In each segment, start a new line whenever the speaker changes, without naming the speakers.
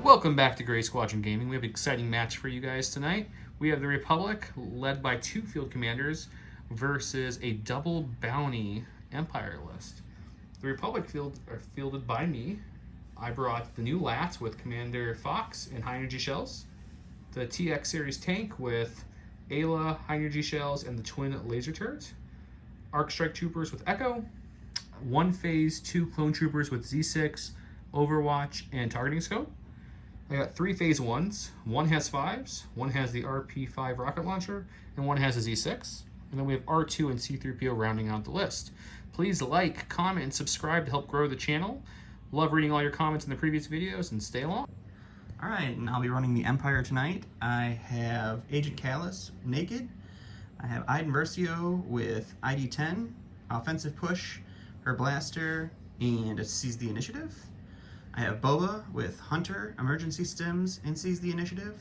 Welcome back to Gray Squadron Gaming. We have an exciting match for you guys tonight. We have the Republic, led by 2 field commanders, versus a double bounty Empire list. The Republic are fielded by me. I brought the new LAT with Commander Fox and high energy shells, the TX series tank with Ayla, high energy shells, and the twin laser turret, Arc Strike troopers with Echo, 1 phase 2 clone troopers with Z6, Overwatch, and targeting scope. I got 3 phase 1s. 1 has 5s, 1 has the RP5 rocket launcher, and 1 has a Z6. And then we have R2 and C3PO rounding out the list. Please like, comment, and subscribe to help grow the channel. Love reading all your comments in the previous videos, and stay along.
Alright, and I'll be running the Empire tonight. I have Agent Kallus, naked. I have Iden with ID-10, offensive push, her blaster, and it sees the initiative. I have Boba with Hunter, emergency stims, and sees the initiative.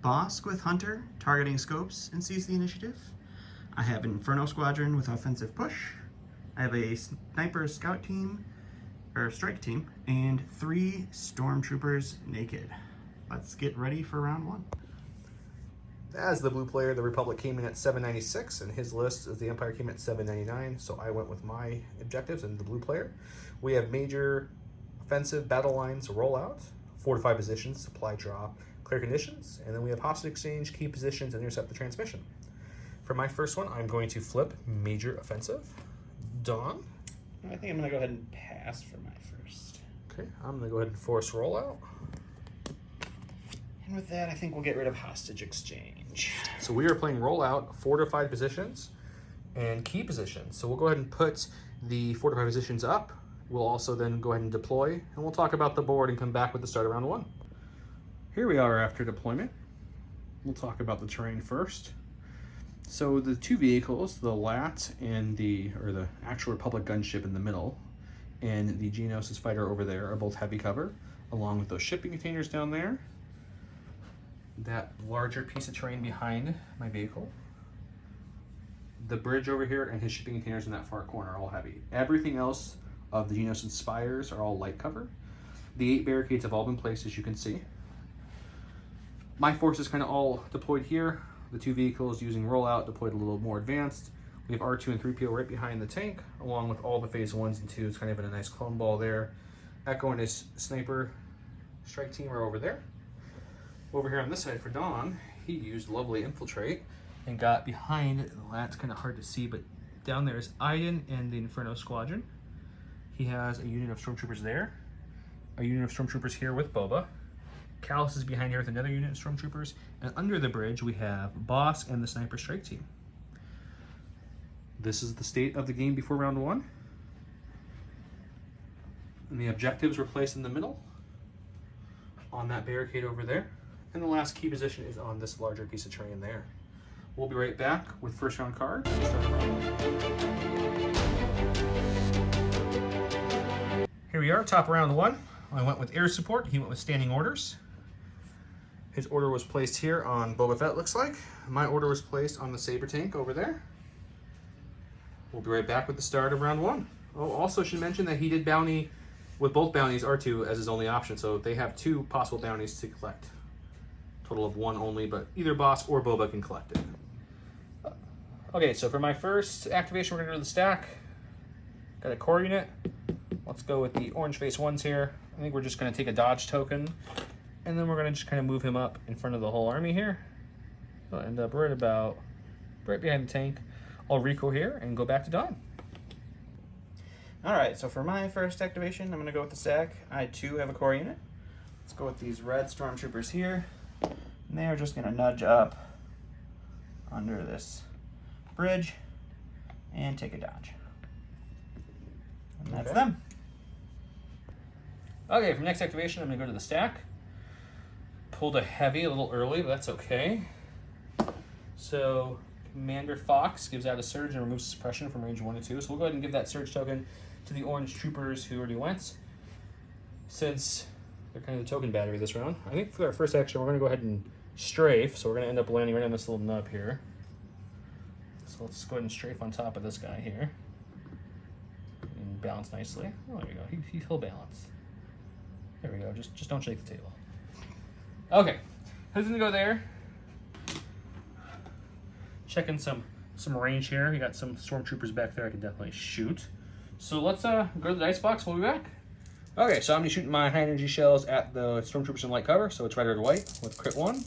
Bosk with Hunter, targeting scopes, and sees the initiative. I have Inferno Squadron with offensive push. I have a sniper scout team, or strike team, and 3 stormtroopers naked. Let's get ready for round 1.
As the blue player, the Republic came in at 796, and his list as the Empire came at 799, so I went with my objectives and the blue player. We have major offensive battle lines rollout, fortify positions, supply drop, clear conditions, and then we have hostage exchange, key positions, and intercept the transmission. For my first one, I'm going to flip major offensive. Dawn?
I think I'm going to go ahead and pass for my first.
Okay, I'm going to go ahead and force rollout.
And with that, I think we'll get rid of hostage exchange.
So we are playing rollout, fortified positions, and key positions. So we'll go ahead and put the fortified positions up. We'll also then go ahead and deploy, and we'll talk about the board and come back with the start of round 1. Here we are after deployment. We'll talk about the terrain first. So the 2 vehicles, the LAT and the actual Republic gunship in the middle, and the Geonosis fighter over there are both heavy cover, along with those shipping containers down there. That larger piece of terrain behind my vehicle. The bridge over here and his shipping containers in that far corner are all heavy. Everything else of the Geonosis spires are all light cover. The 8 barricades have all been placed, as you can see. My forces kind of all deployed here. The 2 vehicles using rollout deployed a little more advanced. We have R2 and 3PO right behind the tank, along with all the phase 1s and 2s kind of in a nice clone ball there. Echo and his sniper strike team are over there. Over here on this side for Dawn, he used lovely infiltrate and got behind the LAT's kind of hard to see, but down there is Iden and the Inferno Squadron. He has a unit of stormtroopers there, a unit of stormtroopers here with Boba. Kallus is behind here with another unit of stormtroopers, and under the bridge we have Bosk and the sniper strike team. This is the state of the game before round 1. And the objectives were placed in the middle on that barricade over there. And the last key position is on this larger piece of terrain there. We'll be right back with first round cards. Here we are, top round 1. I went with air support, he went with standing orders. His order was placed here on Boba Fett, looks like. My order was placed on the Saber tank over there. We'll be right back with the start of round 1. Oh, also should mention that he did bounty with both bounties R2 as his only option, so they have 2 possible bounties to collect. Total of 1 only, but either Bosk or Boba can collect it. Okay, so for my first activation, we're going to go to the stack. Got a core unit. Let's go with the orange face 1s here. I think we're just going to take a dodge token, and then we're going to just kind of move him up in front of the whole army here. I'll end up right behind the tank. I'll recoil here and go back to Dawn.
Alright, so for my first activation, I'm going to go with the stack. I too have a core unit. Let's go with these red stormtroopers here. And they're just going to nudge up under this bridge and take a dodge. And that's them.
Okay, for next activation, I'm going to go to the stack. Pulled a heavy a little early, but that's okay. So Commander Fox gives out a surge and removes suppression from range 1 to 2. So we'll go ahead and give that surge token to the orange troopers who already went. Since they're kind of the token battery this round, I think for our first action, we're going to go ahead and strafe. So we're going to end up landing right on this little nub here. So let's go ahead and strafe on top of this guy here. And balance nicely. Oh, there you go. He'll balance. There we go. Just don't shake the table.
Okay, who's gonna go there? Checking some range here. You got some stormtroopers back there I can definitely shoot. So let's go to the dice box. We'll be back. Okay, so I'm gonna be shooting my high energy shells at the stormtroopers in light cover. So it's red or white with crit 1.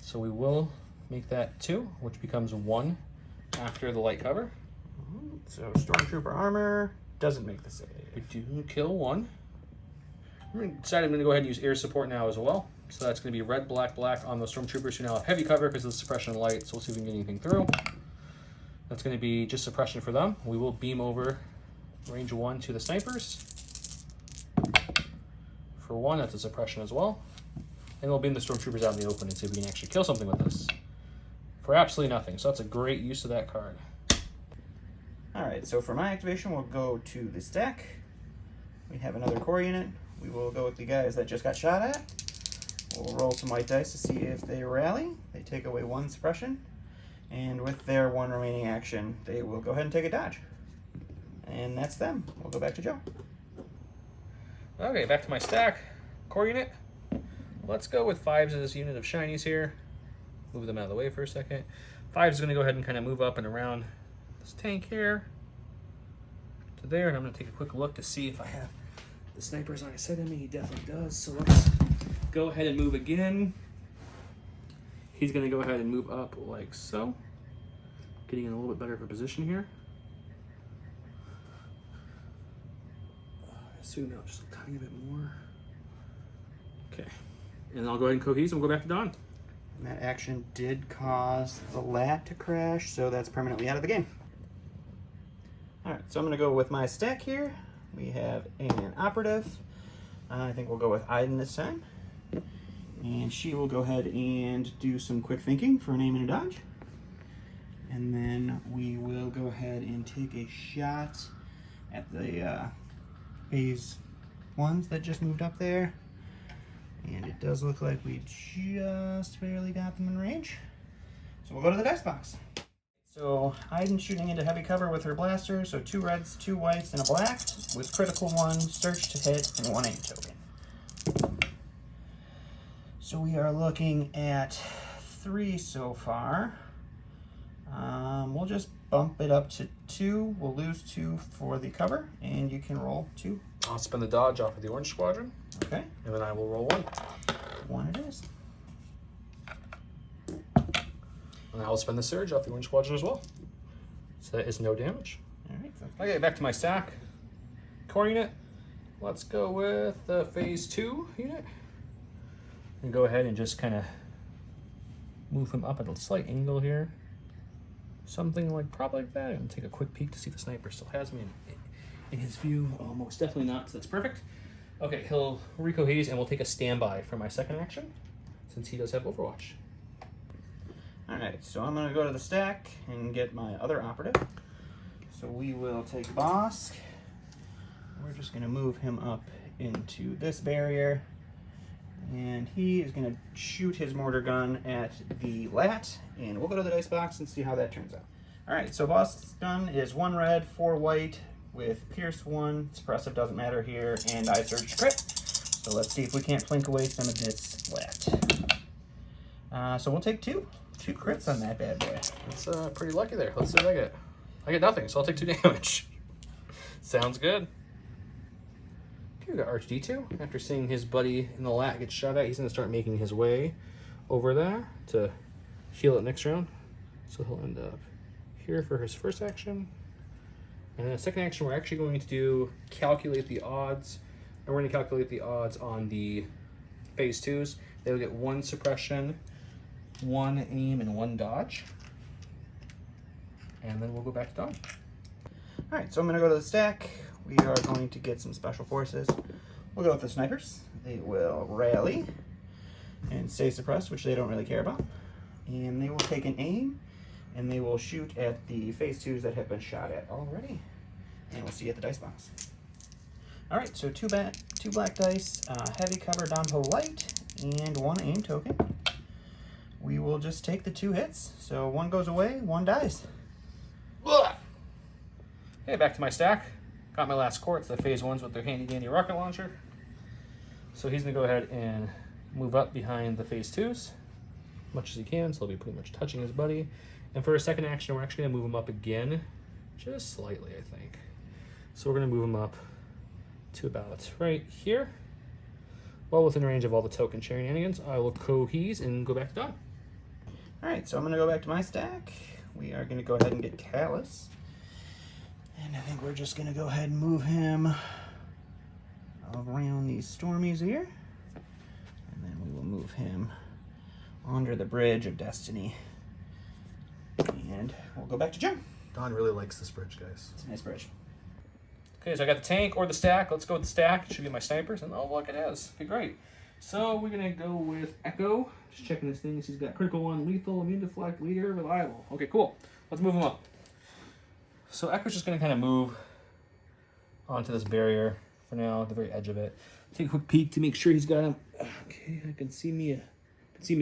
So we will make that 2, which becomes 1 after the light cover.
So stormtrooper armor doesn't make the save.
We do kill 1. I'm decided I'm going to go ahead and use air support now as well. So that's going to be red, black, black on the stormtroopers who now have heavy cover because of the suppression of light. So we'll see if we can get anything through. That's going to be just suppression for them. We will beam over range 1 to the snipers. For 1, that's a suppression as well. And we'll beam the stormtroopers out in the open and see if we can actually kill something with this. For absolutely nothing. So that's a great use of that card.
Alright, so for my activation, we'll go to the stack. We have another core unit. We will go with the guys that just got shot at. We'll roll some white dice to see if they rally. They take away 1 suppression. And with their 1 remaining action, they will go ahead and take a dodge. And that's them. We'll go back to Joe.
Okay, back to my stack. Core unit. Let's go with 5s as a unit of shinies here. Move them out of the way for a second. 5 is going to go ahead and kind of move up and around this tank here to there, and I'm going to take a quick look to see if I have the snipers on his side of me. He definitely does. So let's go ahead and move again. He's going to go ahead and move up like so, getting in a little bit better of a position here. Zoom out just a tiny bit more. Okay, and then I'll go ahead and cohese and we'll go back to Dawn.
And that action did cause the lat to crash, so that's permanently out of the game. Alright, so I'm going to go with my stack here. We have an operative. I think we'll go with Iden this time. And she will go ahead and do some quick thinking for an aim and a dodge. And then we will go ahead and take a shot at the phase 1s that just moved up there. And it does look like we just barely got them in range. So we'll go to the dice box. So Iden's shooting into heavy cover with her blaster. So 2 reds, 2 whites, and a black with critical 1, search to hit, and 1 aim token. So we are looking at 3 so far. We'll just bump it up to 2. We'll lose 2 for the cover, and you can roll 2.
I'll spin the dodge off of the orange squadron.
Okay.
And then I will roll 1.
1 it is.
And I will spin the surge off the orange squadron as well. So that is no damage.
Alright.
Okay, back to my stack. Core unit. Let's go with the phase 2 unit. And go ahead and just kind of move him up at a slight angle here. Something like probably like that. And take a quick peek to see if the sniper still has me in his view. Oh, most definitely not, so that's perfect. Okay, he'll recohese and we'll take a standby for my second action since he does have Overwatch.
Alright, so I'm going to go to the stack and get my other operative. So we will take Bosk. We're just going to move him up into this barrier. And he is going to shoot his mortar gun at the lat. And we'll go to the dice box and see how that turns out. Alright, so Bosk's gun is 1 red, 4 white, with Pierce 1, Suppressive doesn't matter here, and I Surge crit. So let's see if we can't plink away some of this lat. So we'll take 2 crits on that bad boy.
That's pretty lucky there. Let's see what I get. I get nothing, so I'll take 2 damage. Sounds good. Okay, we got RHD2. After seeing his buddy in the lat get shot at, he's going to start making his way over there to heal it next round. So he'll end up here for his first action. And then the second action, we're actually going to calculate the odds. And we're going to calculate the odds on the phase 2s. They will get 1 suppression, 1 aim, and 1 dodge. And then we'll go back to Dawn.
Alright, so I'm going to go to the stack. We are going to get some special forces. We'll go with the snipers. They will rally and stay suppressed, which they don't really care about. And they will take an aim, and they will shoot at the phase 2s that have been shot at already. And we'll see you at the dice box. Alright, so 2 black dice, heavy cover Donpo light, and 1 aim token. We will just take the 2 hits. So 1 goes away, 1 dies.
Blah! Okay, back to my stack. Got my last core. It's the phase 1s with their handy dandy rocket launcher. So he's going to go ahead and
move up behind the phase 2s as much as he can, so he'll be pretty much touching his buddy. And for a second action, we're actually going to move him up again, just slightly, I think. So we're going to move him up to about right here. Well within range of all the token shenanigans. I will cohese and go back to Don.
All right, so I'm going to go back to my stack. We are going to go ahead and get Kallus. And I think we're just going to go ahead and move him around these stormies here. And then we will move him under the Bridge of Destiny. And we'll go back to John.
Don really likes this bridge, guys.
It's a nice bridge.
Okay, so I got the tank or the stack. Let's go with the stack. It should be my snipers. And oh, look, it is. Okay, great. So we're going to go with Echo. Just checking his things. He's got critical 1, lethal, immune deflect, leader, reliable. Okay, cool. Let's move him up. So Echo's just going to kind of move onto this barrier for now, at the very edge of it. Take a quick peek to make sure he's got him. Okay, I can see me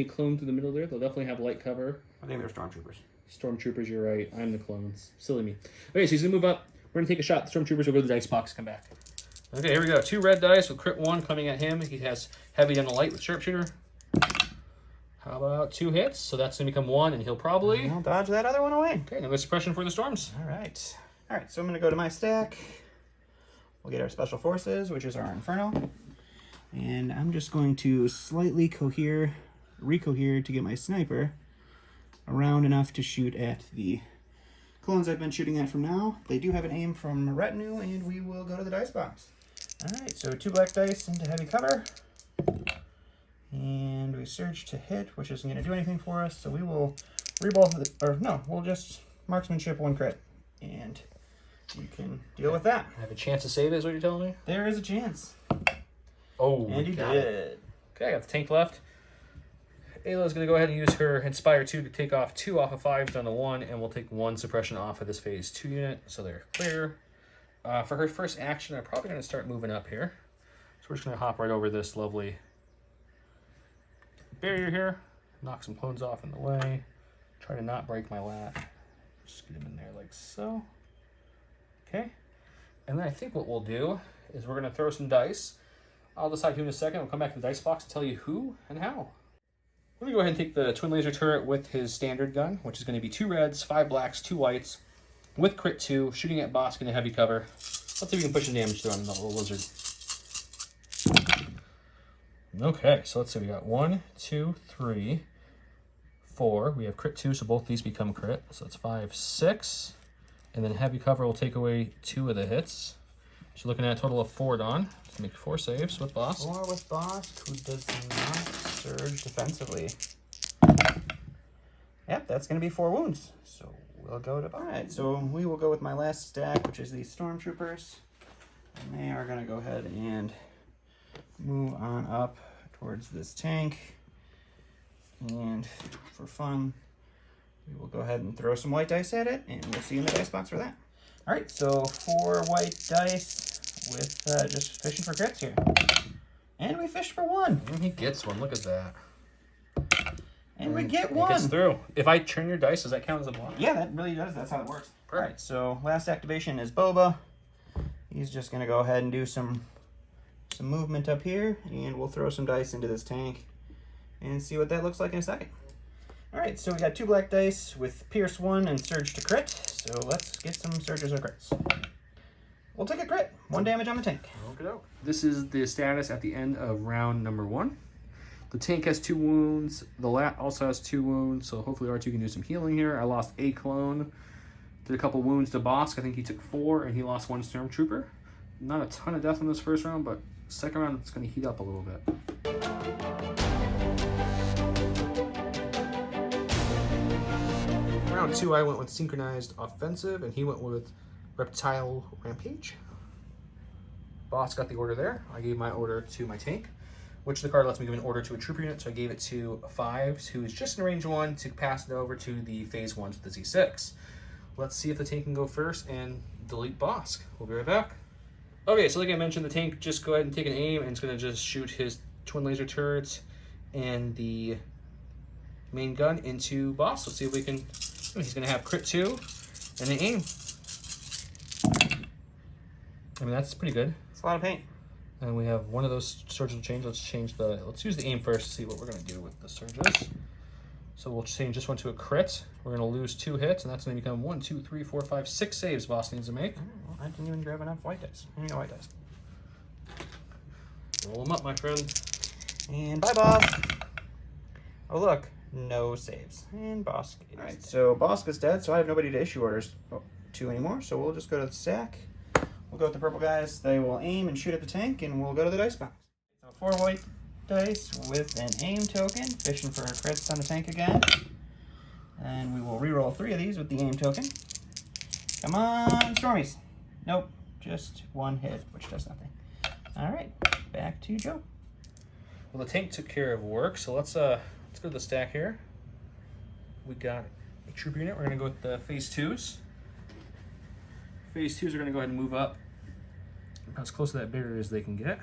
clone through the middle there. They'll definitely have light cover.
I think they're stormtroopers.
Stormtroopers, you're right. I'm the clones. Silly me. Okay, so he's going to move up. We're going to take a shot. The Stormtroopers will go to the dice box, come back. Okay, here we go. 2 red dice with crit 1 coming at him. He has heavy on the light with sharpshooter. How about 2 hits? So that's going to become 1, and he'll probably...
I'll dodge that other one away.
Okay, now go suppression for the storms.
All right. All right, so I'm going to go to my stack. We'll get our special forces, which is our Inferno. And I'm just going to slightly recohere to get my sniper around enough to shoot at the clones I've been shooting at from now. They do have an aim from retinue, and we will go to the dice box. All right, so 2 black dice into heavy cover. And we surge to hit, which isn't going to do anything for us, so we will re-roll for the... Or no, we'll just marksmanship 1 crit. And you can deal with that.
I have a chance to save it, is what you're telling me?
There is a chance.
Oh,
And you did.
Okay, I got the tank left. Ayla's going to go ahead and use her Inspire 2 to take off 2 off of 5 down to 1, and we'll take 1 suppression off of this phase 2 unit, so they're clear. For her first action, I'm probably going to start moving up here. So we're just going to hop right over this lovely barrier here, knock some clones off in the way, try to not break my lat. Just get them in there like so. Okay, and then I think what we'll do is we're going to throw some dice. I'll decide who in a second. We'll come back to the dice box and tell you who and how. Let me go ahead and take the twin laser turret with his standard gun, which is going to be 2 reds, 5 blacks, 2 whites, with crit 2, shooting at Bosk in a heavy cover. Let's see if we can push some damage through on the little lizard. Okay, so let's see. We got 1, 2, 3, 4. We have crit 2, so both these become crit. So it's 5, 6. And then heavy cover will take away 2 of the hits. So you're looking at a total of 4, Don. To make 4 saves with Bosk.
4 with Bosk, who does not surge defensively. Yep, that's going to be 4 wounds. So we'll go to... Alright, so we will go with my last stack, which is the Stormtroopers. And they are going to go ahead and move on up towards this tank. And for fun, we will go ahead and throw some white dice at it, and we'll see you in the dice box for that. Alright, so 4 white dice with just fishing for crits here. And we fished for 1.
And he gets 1, look at that.
And we get 1.
It gets through. If I turn your dice, does that count as a block?
Yeah, that really does. That's how it works.
Perfect.
Alright, so last activation is Boba. He's just going to go ahead and do some movement up here, and we'll throw some dice into this tank and see what that looks like in a second. Alright, so we got 2 black dice with Pierce 1 and Surge to crit, so let's get some Surges or crits. We'll take a crit. 1 damage on the tank.
Okey-doke. This is the status at the end of round number 1. The tank has 2 wounds. The lat also has 2 wounds, so hopefully R2 can do some healing here. I lost a clone. Did a couple wounds to Bosk. I think he took 4, and he lost 1 Stormtrooper. Not a ton of death in this first round, but second round it's going to heat up a little bit. Round 2, I went with Synchronized Offensive, and he went with Reptile Rampage. Boss got the order there. I gave my order to my tank, which the card lets me give an order to a trooper unit, so I gave it to 5, who is just in range 1, to pass it over to the phase 1s with the Z6. Let's see if the tank can go first and delete Bosk. We'll be right back. Okay, so like I mentioned, the tank just go ahead and take an aim, and it's going to just shoot his twin laser turrets and the main gun into Bosk. Let's see if we can... He's going to have crit 2 and an aim. I mean, that's pretty good.
It's a lot of paint.
And we have one of those surges will change. Let's use the aim first to see what we're going to do with the surges. So we'll change this one to a crit. We're going to lose 2 hits, and that's going to become 1, 2, 3, 4, 5, 6 saves boss needs to make.
Well, I didn't even grab enough white dice. Here you go, white dice.
Roll them up, my friend.
And bye, boss. Oh, look. No saves. And boss. Alright, so boss is dead, so I have nobody to issue orders to anymore, so we'll just go to the stack. We'll go with the purple guys. They will aim and shoot at the tank, and we'll go to the dice box. So 4 white dice with an aim token, fishing for crits on the tank again. And we will re-roll 3 of these with the aim token. Come on, Stormies. Nope, just 1 hit, which does nothing. Alright, back to Joe.
Well, the tank took care of work, so let's go to the stack here. We got a troop unit. We're going to go with the phase 2s. Phase 2s are going to go ahead and move up as close to that barrier as they can get.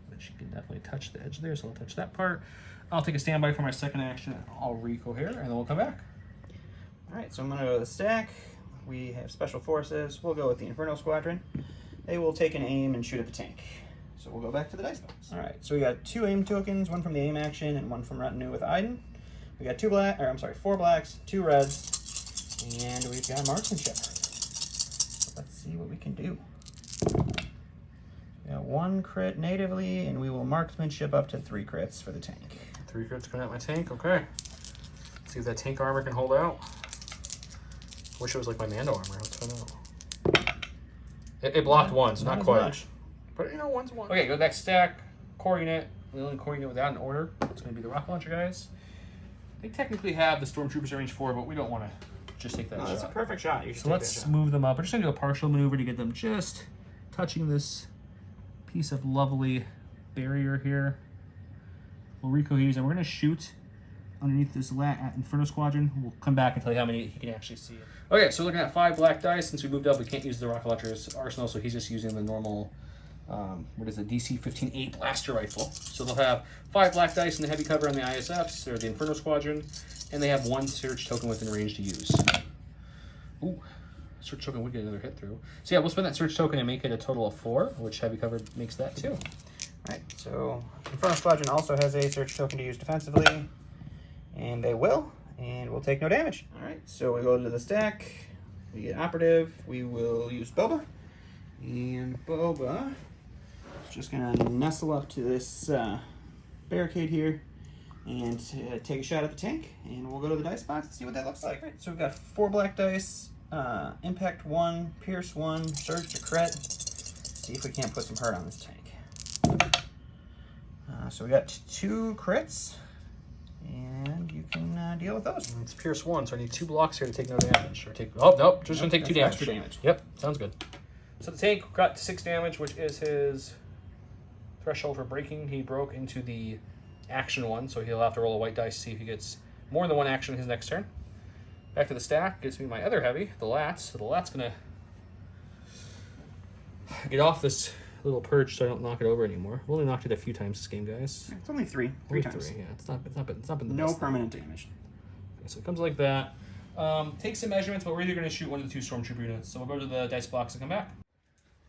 But she can definitely touch the edge there, so I'll touch that part. I'll take a standby for my second action. I'll reco here, and then we'll come back.
Alright, so I'm going to go to the stack. We have special forces. We'll go with the Inferno Squadron. They will take an aim and shoot at the tank. So we'll go back to the dice box. Alright, so we got 2 aim tokens, 1 from the aim action and 1 from retinue with Iden. We got 4 blacks, 2 reds, and we've got marksmanship. Let's see what we can do. We got 1 crit natively, and we will marksmanship up to 3 crits for the tank.
3 crits coming at my tank, okay. Let's see if that tank armor can hold out. Wish it was like my Mando armor, let's find out. It blocked once, not quite.
Much.
But you know, one's one. Okay, go next stack, core unit. The only core unit without an order. It's going to be the rocket launcher guys. They technically have the stormtroopers at range 4, but we don't want to just take that shot.
That's a perfect shot.
So let's move them up. We're just going to do a partial maneuver to get them just touching this piece of lovely barrier here. We'll recohese, and we're going to shoot underneath this Inferno Squadron. We'll come back and tell you how many he can actually see. Okay, so looking at 5 black dice. Since we moved up, we can't use the rocket launcher's arsenal, so he's just using the normal, what is it, DC 15-8 blaster rifle. So they'll have 5 black dice in the heavy cover on the ISFs, or the Inferno Squadron, and they have 1 search token within range to use. Ooh, search token would get another hit through. So yeah, we'll spend that search token and make it a total of 4, which heavy cover makes that too.
Right, so Inferno Squadron also has a search token to use defensively, and they will, and we'll take no damage. Alright, so we go to the stack, we get operative, we will use Boba, and Boba is just going to nestle up to this barricade here and take a shot at the tank, and we'll go to the dice box and see what that looks like. Right, so we've got 4 black dice, impact 1, pierce 1, surge to crit. See if we can't put some hurt on this tank. So we got 2 crits, and you can deal with those.
It's pierce 1, so I need 2 blocks here to take no damage. Or take, oh, nope, just going to take 2 damage.
Extra damage.
Yep, sounds good. So the tank got 6 damage, which is his threshold for breaking. He broke into the action 1, so he'll have to roll a white dice to see if he gets more than 1 action in his next turn. Back to the stack, gives me my other heavy, the lats. So the lat's going to get off this little perch so I don't knock it over anymore. I've only knocked it a few times this game, guys.
It's only 3 times.
3, yeah. It's not been the
no
best
permanent damage.
Okay, so it comes like that. Take some measurements, but we're either going to shoot 1 of the 2 stormtrooper units. So we'll go to the dice box and come back.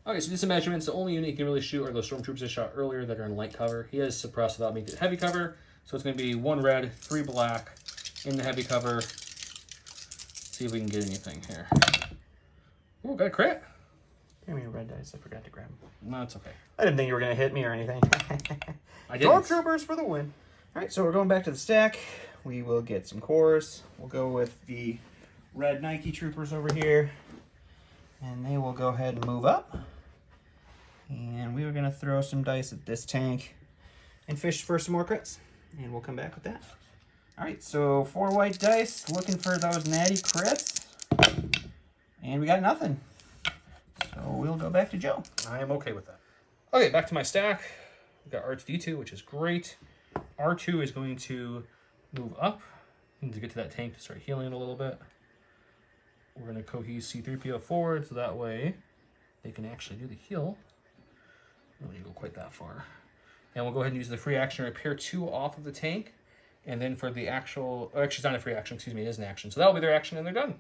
Okay, so do some measurements. The only unit you can really shoot are those stormtroopers I shot earlier that are in light cover. He has suppressed without making it heavy cover. So it's going to be 1 red, 3 black in the heavy cover. See if we can get anything here. Ooh, got a crit.
Give me a red dice. I forgot to grab them.
No, it's okay.
I didn't think you were going to hit me or anything.
I didn't.
Stormtroopers for the win. All right, so we're going back to the stack. We will get some cores. We'll go with the red Nike troopers over here. And they will go ahead and move up. And we are going to throw some dice at this tank and fish for some more crits. And we'll come back with that. All right, so 4 white dice, looking for those natty crits. And we got nothing. So we'll go back to Joe.
I am okay with that. Okay, back to my stack. We've got R2-D2, which is great. R2 is going to move up. We need to get to that tank to start healing it a little bit. We're going to cohese C-3PO forward, so that way they can actually do the heal. We don't need to go quite that far. And we'll go ahead and use the free action to repair 2 off of the tank. And then for the actual... Oh, actually, it's not a free action. Excuse me, it is an action. So that'll be their action, and they're done.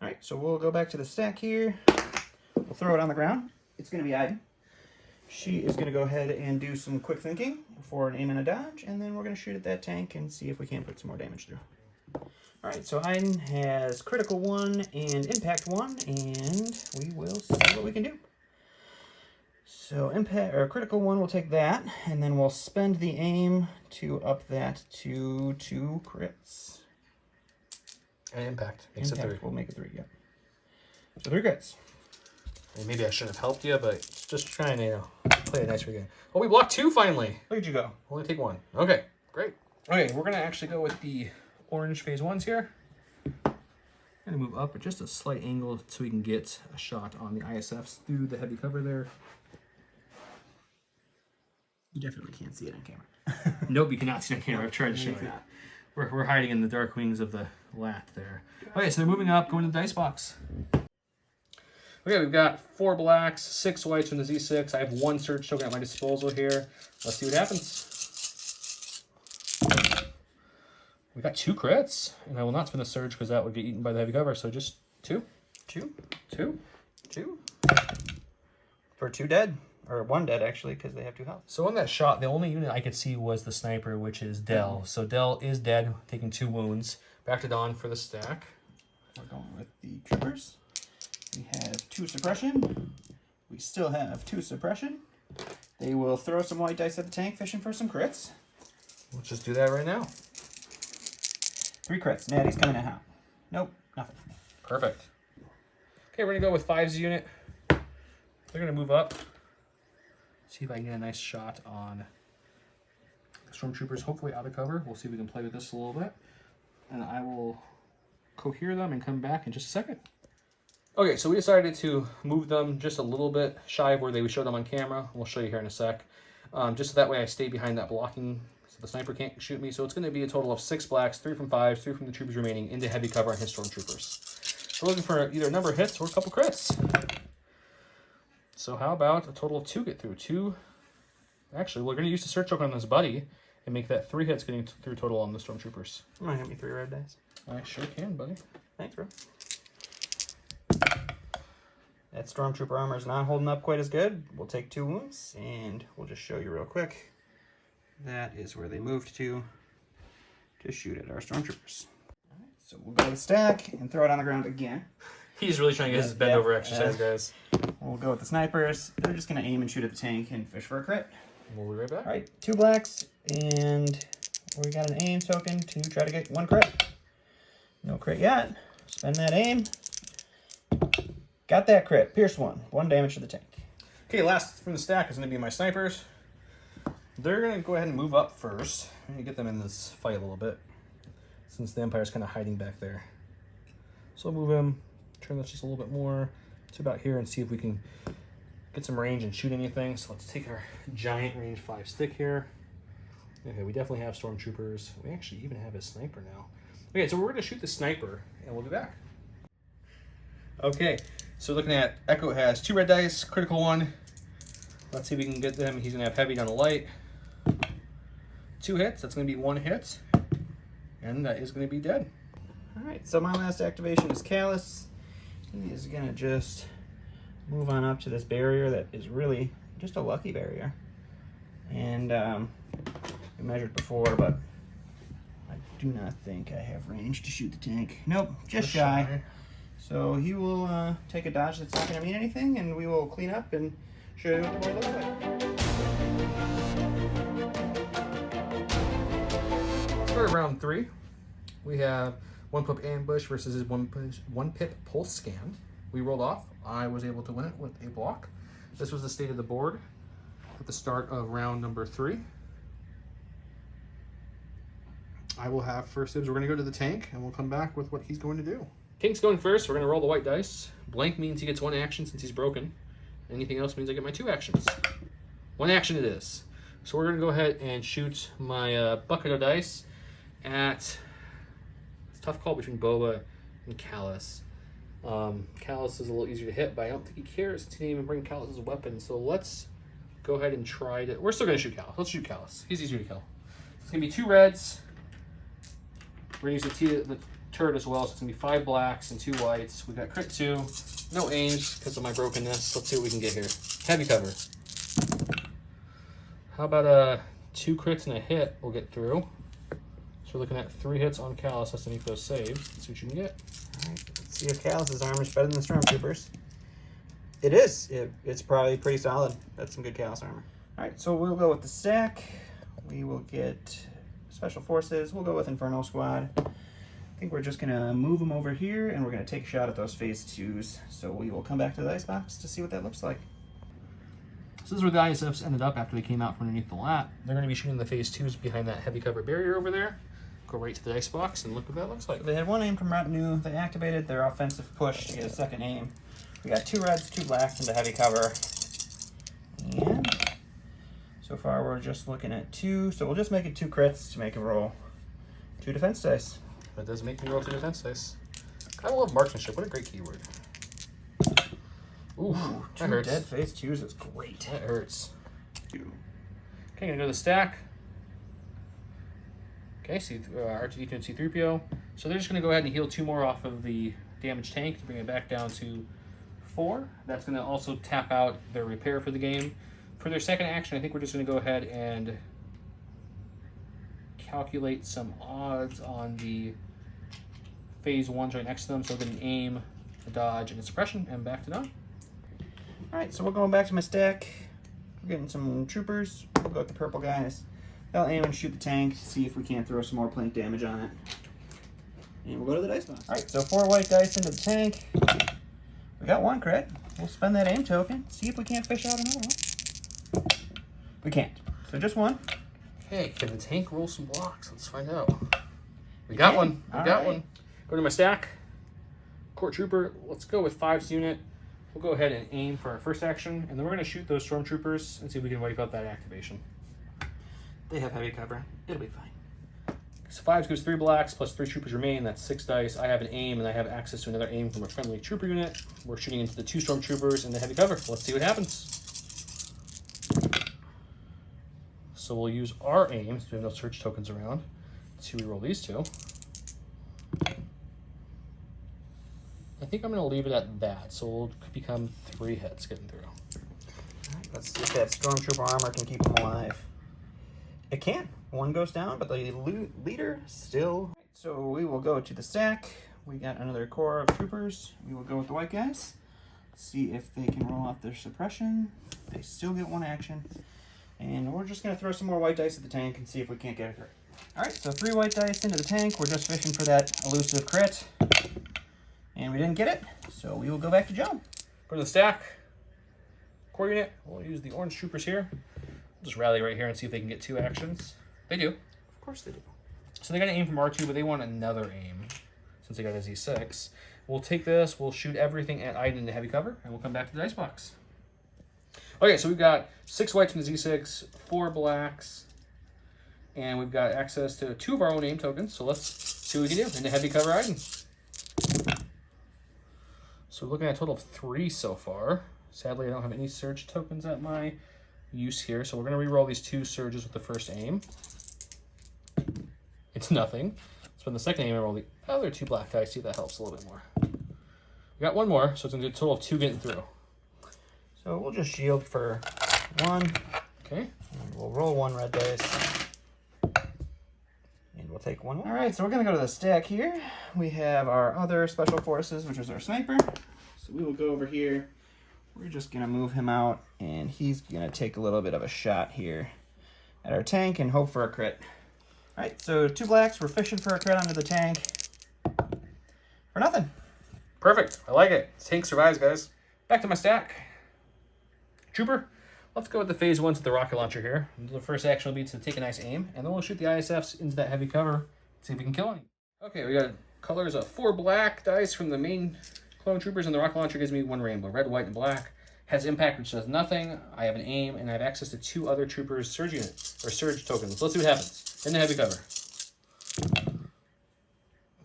All right, so we'll go back to the stack here. We'll throw it on the ground. It's going to be Iden. She is going to go ahead and do some quick thinking for an aim and a dodge, and then we're going to shoot at that tank and see if we can't put some more damage through. All right, so Iden has critical 1 and impact 1, and we will see what we can do. So critical 1 will take that, and then we'll spend the aim to up that to 2 crits.
And impact makes it 3.
We'll make it 3, yeah. So 3 crits.
And maybe I shouldn't have helped you, but just trying to play it nice for you. Oh, we blocked 2 finally.
Where'd you go?
Only take 1. Okay, great. Okay, we're gonna actually go with the orange phase 1s here. I'm gonna move up at just a slight angle so we can get a shot on the ISFs through the heavy cover there.
You definitely can't see it on camera.
Nope, you cannot see it on camera. I've tried to show you. We're hiding in the dark wings of the lat there. Okay, so they're moving up, going to the dice box. Okay, we've got 4 blacks, 6 whites from the Z6. I have 1 search token at my disposal here. Let's see what happens. We got 2 crits, and I will not spin the surge because that would get eaten by the heavy cover. So just 2, 2, 2, 2.
For 2 dead. Or 1 dead, actually, because they have 2 health.
So on that shot, the only unit I could see was the sniper, which is Dell. So Dell is dead, taking 2 wounds. Back to Dawn for the stack.
We're going with the troopers. We have 2 suppression. We still have 2 suppression. They will throw some white dice at the tank, fishing for some crits.
We'll just do that right now.
3 crits. Natty's coming in hot. Nope, nothing.
Perfect. Okay, we're going to go with 5's unit. They're going to move up. See if I can get a nice shot on the stormtroopers, hopefully out of cover. We'll see if we can play with this a little bit. And I will cohere them and come back in just a second. Okay, so we decided to move them just a little bit shy of where we showed them on camera. We'll show you here in a sec. Just so that way I stay behind that blocking so the sniper can't shoot me. So it's going to be a total of 6 blacks, 3 from 5s, 3 from the troopers remaining into heavy cover on his stormtroopers. We're looking for either a number of hits or a couple crits. So how about a total of 2 get through? 2. Actually, we're going to use the search token on this buddy and make that 3 hits getting through total on the stormtroopers.
You might have me 3 red dice.
I sure can, buddy.
Thanks, bro. That stormtrooper armor is not holding up quite as good. We'll take 2 wounds, and we'll just show you real quick. That is where they moved to shoot at our stormtroopers. All right, so we'll go to the stack and throw it on the ground again.
He's really trying to get his bend over exercise, guys.
We'll go with the snipers. They're just going to aim and shoot at the tank and fish for a crit.
We'll be right back.
All right, 2 blacks, and we got an aim token to try to get 1 crit. No crit yet. Spend that aim. Got that crit. Pierce 1. 1 damage to the tank.
Okay, last from the stack is going to be my snipers. They're going to go ahead and move up first. I'm going to get them in this fight a little bit, since the Empire's kind of hiding back there. So I'll move him, turn this just a little bit more to about here and see if we can get some range and shoot anything. So let's take our giant range 5 stick here. Okay, we definitely have stormtroopers. We actually even have a sniper now. Okay, so we're going to shoot the sniper, and we'll be back. Okay, so looking at Echo has 2 red dice, critical 1. Let's see if we can get them. He's going to have heavy down the light. 2 hits. That's going to be 1 hit. And that is going to be dead.
All right, so my last activation is Kallus. He is going to just move on up to this barrier that is really just a lucky barrier. And we measured before, but I do not think I have range to shoot the tank. Nope, just shy. So he will take a dodge that's not going to mean anything, and we will clean up and show you what the board looks like.
For round 3, we have 1 pip ambush versus his 1 pip pulse scan. We rolled off. I was able to win it with a block. This was the state of the board at the start of round number 3. I will have first dibs. We're going to go to the tank, and we'll come back with what he's going to do. King's going first. We're going to roll the white dice. Blank means he gets 1 action since he's broken. Anything else means I get my 2 actions. 1 action it is. So we're going to go ahead and shoot my bucket of dice at... It's a tough call between Boba and Kallus. Kallus is a little easier to hit, but I don't think he cares since he didn't even bring Kallus as a weapon. So let's go ahead and try to... We're still going to shoot Kallus. Let's shoot Kallus. He's easier to kill. It's going to be 2 reds. We're going to use the turret as well, so it's going to be 5 blacks and 2 whites. We've got crit 2. No aims because of my brokenness. Let's see what we can get here. Heavy cover. How about 2 crits and a hit we'll get through. So we're looking at 3 hits on Kallus. That's underneath those saves. Let's see what you can get.
All right, let's see if Kallus's armor is better than the Stormtroopers. It is. It's probably pretty solid. That's some good Kallus armor. All right, so we'll go with the stack. We will get Special Forces. We'll go with Inferno Squad. I think we're just going to move them over here, and we're going to take a shot at those Phase 2s. So we will come back to the icebox to see what that looks like.
So this is where the ISFs ended up after they came out from underneath the lap. They're going to be shooting the Phase 2s behind that heavy cover barrier over there. Go right to the icebox and look what that looks like.
They had 1 aim from retinue. They activated their offensive push to get a 2nd aim. We got 2 reds, 2 blacks into heavy cover. And so far we're just looking at 2. So we'll just make it 2 crits to make a roll. 2 defense dice.
That does make me roll 2 defense dice. I love marksmanship. What a great keyword. Ooh, that
2
hurts.
dead Phase 2s is great.
That hurts. Okay, gonna go to the stack. Okay, R2D2 and C3PO. So they're just gonna go ahead and heal 2 more off of the damaged tank to bring it back down to 4. That's gonna also tap out their repair for the game. For their second action, I think we're just gonna go ahead and calculate some odds on the Phase 1s right next to them. So we're gonna aim, a dodge, and a suppression, and back to done.
All right, so we're going back to my stack. We're getting some troopers. We'll go with the purple guys. They'll aim and shoot the tank, see if we can't throw some more plank damage on it. And we'll go to the dice box. All right, so 4 white dice into the tank. We got 1 crit. We'll spend that aim token, see if we can't fish out another one. We can't. So just 1.
Okay, can the tank roll some blocks? Let's find out. We got one. We got one. Go to my stack. Court Trooper. Let's go with 5's unit. We'll go ahead and aim for our first action, and then we're going to shoot those Stormtroopers and see if we can wipe out that activation.
They have heavy cover. It'll be fine.
So 5 gives 3 blacks plus 3 troopers remain. That's 6 dice. I have an aim, and I have access to another aim from a friendly trooper unit. We're shooting into the 2 Stormtroopers in the heavy cover. Let's see what happens. So we'll use our aim, since we have no search tokens around, to reroll these 2. I think I'm going to leave it at that, so we'll become 3 hits getting through.
All right, let's see if that Stormtrooper armor can keep them alive. It can. 1 goes down, but the leader still. So we will go to the stack. We got another core of troopers. We will go with the white guys. See if they can roll off their suppression. They still get 1 action. And we're just going to throw some more white dice at the tank and see if we can't get a crit. All right, so 3 white dice into the tank. We're just fishing for that elusive crit. And we didn't get it, so we will go back to Joe.
Go to the stack. Core unit. We'll use the orange troopers here. We'll just rally right here and see if they can get 2 actions. They do. Of course they do. So they got an aim from R2, but they want another aim since they got a Z6. We'll take this. We'll shoot everything at Iden into heavy cover, and we'll come back to the dice box. Okay, so we've got 6 whites from the Z6, 4 blacks, and we've got access to 2 of our own aim tokens. So let's see what we can do into heavy cover Iden. So we're looking at a total of 3 so far. Sadly, I don't have any surge tokens at my use here, so we're going to re-roll these 2 surges with the first aim. It's nothing. Spend the second aim and roll the other 2 black dice. See if that helps a little bit more. We got 1 more, so it's going to be a total of 2 getting through.
So we'll just shield for 1.
Okay.
And we'll roll 1 red dice. And we'll take 1 more. All right, so we're going to go to the stack here. We have our other special forces, which is our sniper. So we will go over here. We're just going to move him out, and he's going to take a little bit of a shot here at our tank and hope for a crit. All right, so 2 blacks. We're fishing for a crit onto the tank. For nothing.
Perfect. I like it. Tank survives, guys. Back to my stack. Trooper. Let's go with the phase 1 to the rocket launcher here. The first action will be to take a nice aim, and then we'll shoot the ISFs into that heavy cover, see if we can kill any. Okay, we got colors of 4 black dice from the main clone troopers, and the rocket launcher gives me 1 rainbow, red, white, and black. Has impact, which does nothing. I have an aim, and I have access to 2 other troopers' surge units, or surge tokens. Let's see what happens. In the heavy cover.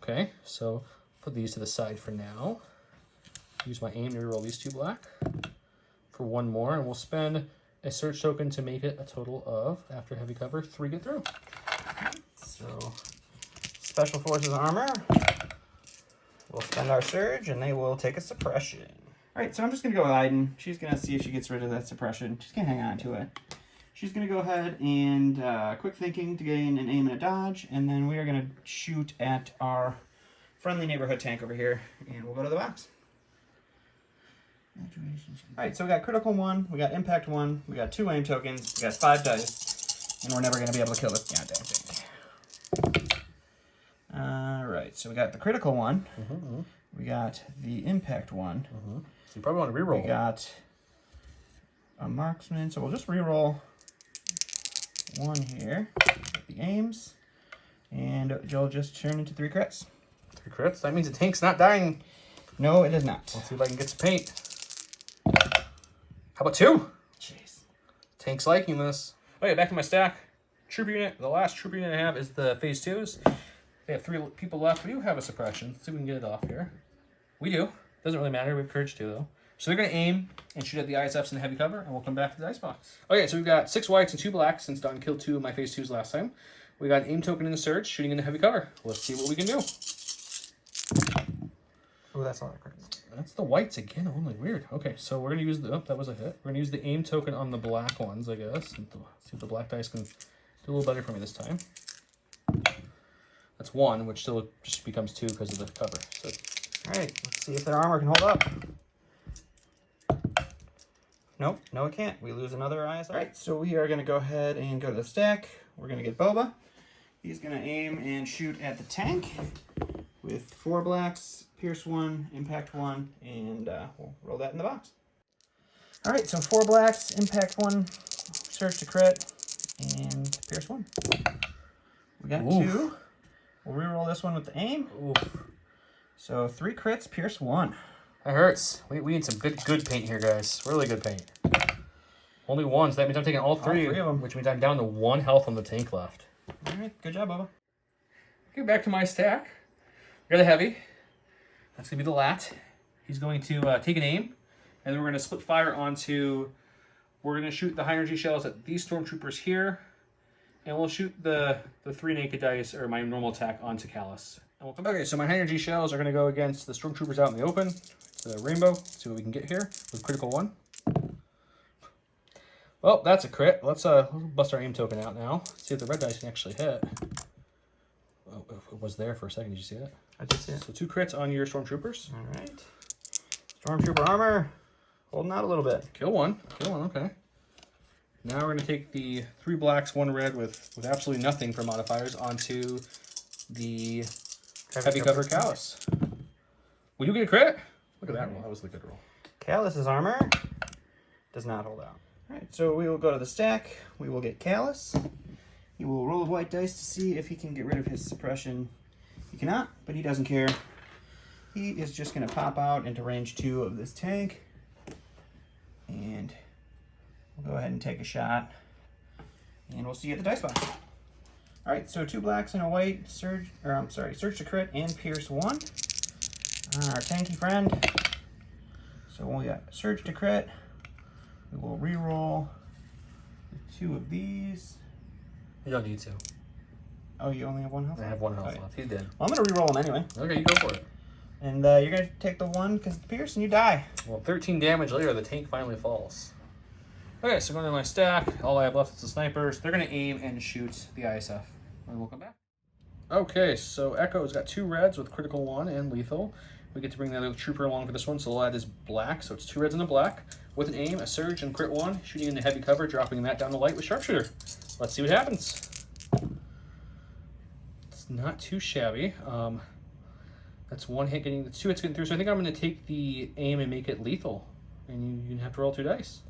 Okay, so put these to the side for now. Use my aim to reroll these 2 black for 1 more, and we'll spend a search token to make it a total of, after heavy cover, 3 get through.
So, Special Forces armor. We'll spend our surge, and they will take a suppression. All right, so I'm just going to go with Iden. She's going to see if she gets rid of that suppression. She's going to hang on to it. She's going to go ahead and quick thinking to gain an aim and a dodge, and then we are going to shoot at our friendly neighborhood tank over here, and we'll go to the box. Alright, so we got critical 1, we got impact 1, we got 2 aim tokens, we got 5 dice, and we're never going to be able to kill this goddamn thing. Alright, so we got the critical 1, we got the impact 1,
So you probably want to reroll.
we got a marksman, so we'll just reroll 1 here, with the aims, and you'll just turn into 3 crits.
3 crits? That means the tank's not dying.
No, it is not.
Let's see if I can get some paint. How about 2?
Jeez.
Tank's liking this. Okay, back to my stack. Troop unit. The last troop unit I have is the phase 2s. They have 3 people left. We do have a suppression. Let's see if we can get it off here. We do. Doesn't really matter. We have courage 2 though. So they're going to aim and shoot at the ISFs in the heavy cover, and we'll come back to the dice box. Okay, so we've got 6 whites and 2 blacks since Don killed 2 of my phase 2s last time. We got an aim token in the surge, shooting in the heavy cover. Let's see what we can do.
Oh, that's not a crit.
That's the whites again only. Weird. Okay, so we're going to use the... Oh, that was a hit. We're going to use the aim token on the black ones, I guess. And see if the black dice can do a little better for me this time. That's 1, which still just becomes 2 because of the cover. So,
Alright, let's see if their armor can hold up. Nope, no it can't. We lose another ISF. Alright, so we are going to go ahead and go to the stack. We're going to get Boba. He's going to aim and shoot at the tank with 4 blacks, pierce 1, impact 1, and we'll roll that in the box. Alright, so 4 blacks, impact 1, surge to crit, and pierce 1. We got 2. We'll reroll this one with the aim.
oof.
So 3 crits, pierce 1.
That hurts. We need some good paint here, guys. Really good paint. Only 1, so that means I'm taking all 3
of them.
which means I'm down to 1 health on the tank left.
Alright, good job, Bubba.
Okay, back to my stack. We got a heavy. That's going to be the lat. He's going to take an aim, and then we're going to split fire onto... We're going to shoot the high energy shells at these stormtroopers here, and we'll shoot the 3 naked dice, or my normal attack, onto Kallus. Okay, so my high energy shells are going to go against the stormtroopers out in the open. It's a rainbow. Let's see what we can get here with critical 1. Well, that's a crit. Let's bust our aim token out now. See if the red dice can actually hit. Oh, it was there for a second. Did you see that?
I did see it.
So 2 crits on your stormtroopers.
Alright. Stormtrooper armor. Holding out a little bit.
Kill 1. Kill 1, okay. Now we're going to take the 3 blacks, 1 red with absolutely nothing for modifiers onto the heavy cover Kallus. Will you get a crit? Look at that roll. That was the good roll.
Kallus's armor does not hold out. Alright, so we will go to the stack. We will get Kallus. He will roll white dice to see if he can get rid of his suppression. He cannot, but he doesn't care. He is just going to pop out into range 2 of this tank. And we'll go ahead and take a shot. And we'll see you at the dice box. Alright, so 2 blacks and a white, surge to crit and pierce 1 on our tanky friend. So we got surge to crit. We will re-roll 2 of these.
You don't need to.
Oh, you only have 1 health?
I have 1 health left. He did.
Well, I'm going to re-roll them anyway.
Okay, you go for it.
And you're going to take the 1 because it's pierce and you die.
Well, 13 damage later, the tank finally falls. Okay, so going to my stack. All I have left is the snipers. They're going to aim and shoot the ISF. And we'll come back. Okay, so Echo's got 2 reds with critical 1 and lethal. We get to bring the other trooper along for this one, so we'll add his black. So it's 2 reds and a black. With an aim, a surge, and crit 1, shooting into heavy cover, dropping that down to light with sharpshooter. Let's see what happens. It's not too shabby. That's 1 hit getting, 2 hits getting through, so I think I'm going to take the aim and make it lethal. And you have to roll 2 dice.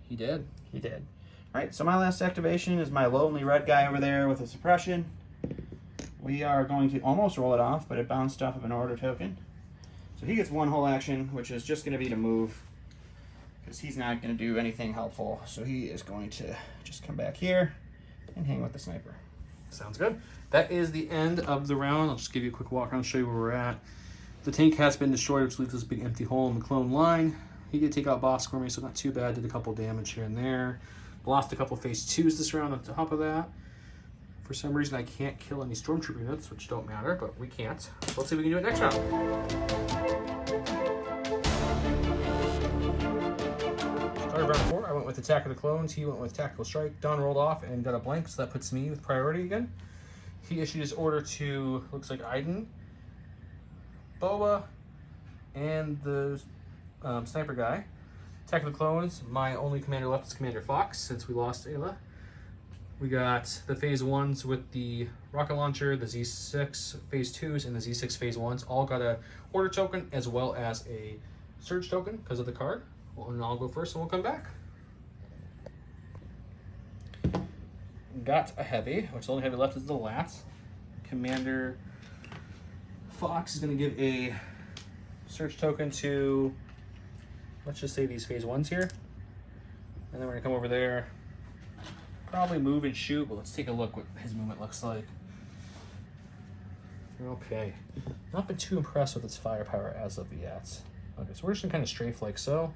He did.
He did. Alright, so my last activation is my lonely red guy over there with a suppression. We are going to almost roll it off, but it bounced off of an order token. So he gets 1 whole action, which is just going to be to move, because he's not going to do anything helpful. So he is going to just come back here and hang with the sniper.
Sounds good. That is the end of the round. I'll just give you a quick walk around and show you where we're at. The tank has been destroyed, which leaves this big empty hole in the clone line. He did take out boss for me, so not too bad. Did a couple damage here and there. Lost a couple phase 2s this round on top of that. For some reason, I can't kill any stormtrooper units, which don't matter, but we can't. So let's see if we can do it next round. All right, round 4, I went with Attack of the Clones. He went with Tactical Strike. Don rolled off and got a blank, so that puts me with priority again. He issued his order to, looks like Iden, Boba, and the sniper guy. Attack of the Clones, my only commander left is Commander Fox, since we lost Ayla. We got the Phase 1s with the rocket launcher, the Z6 Phase 2s, and the Z6 Phase 1s. All got a order token as well as a surge token because of the card. Well, and I'll go first and we'll come back. Got a heavy, which the only heavy left is the last. Commander Fox is going to give a search token to, let's just say these Phase 1s here. And then we're going to come over there, probably move and shoot, but let's take a look what his movement looks like. Okay. Not been too impressed with its firepower as of yet. Okay, so we're just going to kind of strafe like so.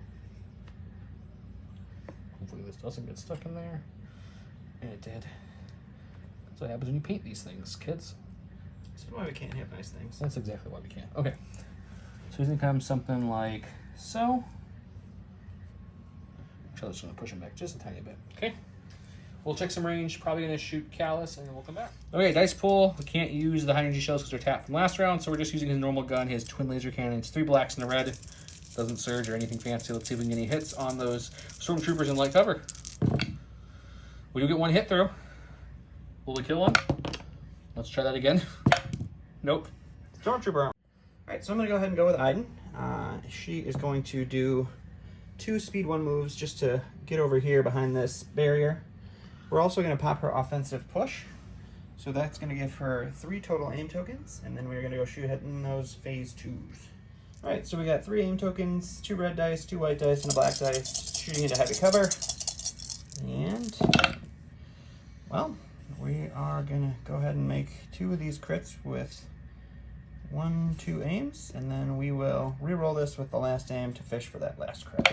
Hopefully this doesn't get stuck in there. And it did. That's what happens when you paint these things, kids.
That's why we can't have nice things.
That's exactly why we can't. Okay. So he's gonna come something like so. Actually, I'm just gonna push him back just a tiny bit. Okay. We'll check some range. Probably gonna shoot Kallus, and then we'll come back. Okay, dice pool. We can't use the high energy shells because they're tapped from last round, so we're just using his normal gun, his twin laser cannon. It's 3 blacks and a red. Doesn't surge or anything fancy. Let's see if we can get any hits on those stormtroopers in light cover. We do get 1 hit through. Will we kill one? Let's try that again. Nope.
Stormtrooper. Alright, so I'm going to go ahead and go with Iden. She is going to do 2 speed 1 moves just to get over here behind this barrier. We're also going to pop her offensive push. So that's going to give her 3 total aim tokens, and then we're going to go shoot hitting those Phase 2s. Alright, so we got 3 aim tokens, 2 red dice, 2 white dice, and a black dice, shooting into heavy cover. And, well, we are going to go ahead and make 2 of these crits with 1, 2 aims, and then we will re-roll this with the last aim to fish for that last crit.